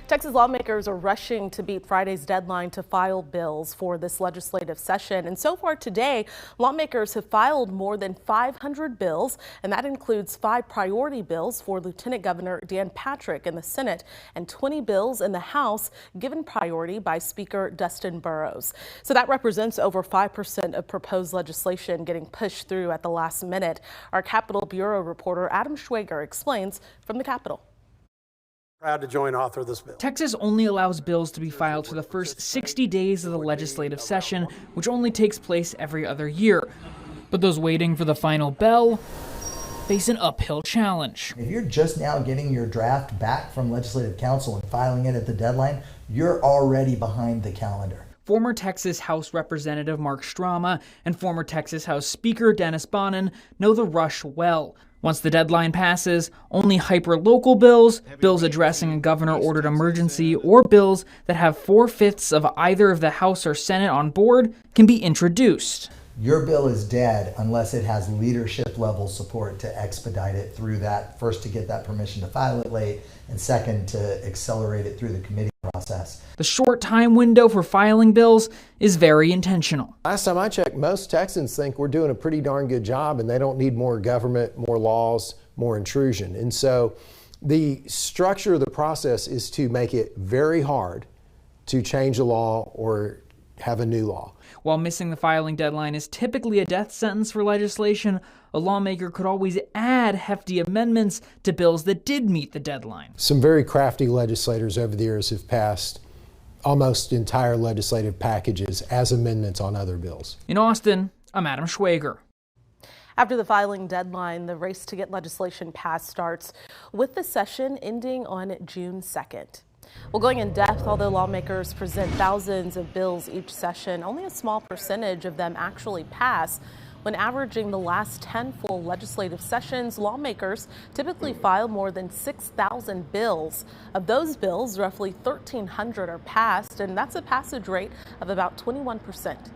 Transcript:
Texas lawmakers are rushing to beat Friday's deadline to file bills for this legislative session. And so far today, lawmakers have filed more than 500 bills, and that includes 5 priority bills for Lieutenant Governor Dan Patrick in the Senate and 20 bills in the House given priority by Speaker Dustin Burrows. So that represents over 5% of proposed legislation getting pushed through at the last minute. Our Capitol Bureau reporter Adam Schwager explains from the Capitol. Proud to join author of this bill. Texas only allows bills to be filed for the first 60 days of the legislative session, which only takes place every other year. But those waiting for the final bell face an uphill challenge. If you're just now getting your draft back from Legislative Council and filing it at the deadline, you're already behind the calendar. Former Texas House Representative Mark Strama and former Texas House Speaker Dennis Bonnen know the rush well. Once the deadline passes, only hyper-local bills, bills addressing a governor-ordered emergency, or bills that have 4/5 of either of the House or Senate on board can be introduced. Your bill is dead unless it has leadership-level support to expedite it through that, first to get that permission to file it late, and second to accelerate it through the committee process. The short time window for filing bills is very intentional. Last time I checked, most Texans think we're doing a pretty darn good job and they don't need more government, more laws, more intrusion. And so the structure of the process is to make it very hard to change a law or have a new law. While missing the filing deadline is typically a death sentence for legislation, a lawmaker could always add hefty amendments to bills that did meet the deadline. Some very crafty legislators over the years have passed almost entire legislative packages as amendments on other bills. In Austin, I'm Adam Schwager. After the filing deadline, the race to get legislation passed starts, with the session ending on June 2nd. Well, going in depth, although lawmakers present thousands of bills each session, only a small percentage of them actually pass. When averaging the last 10 full legislative sessions, lawmakers typically file more than 6,000 bills. Of those bills, roughly 1,300 are passed, and that's a passage rate of about 21%.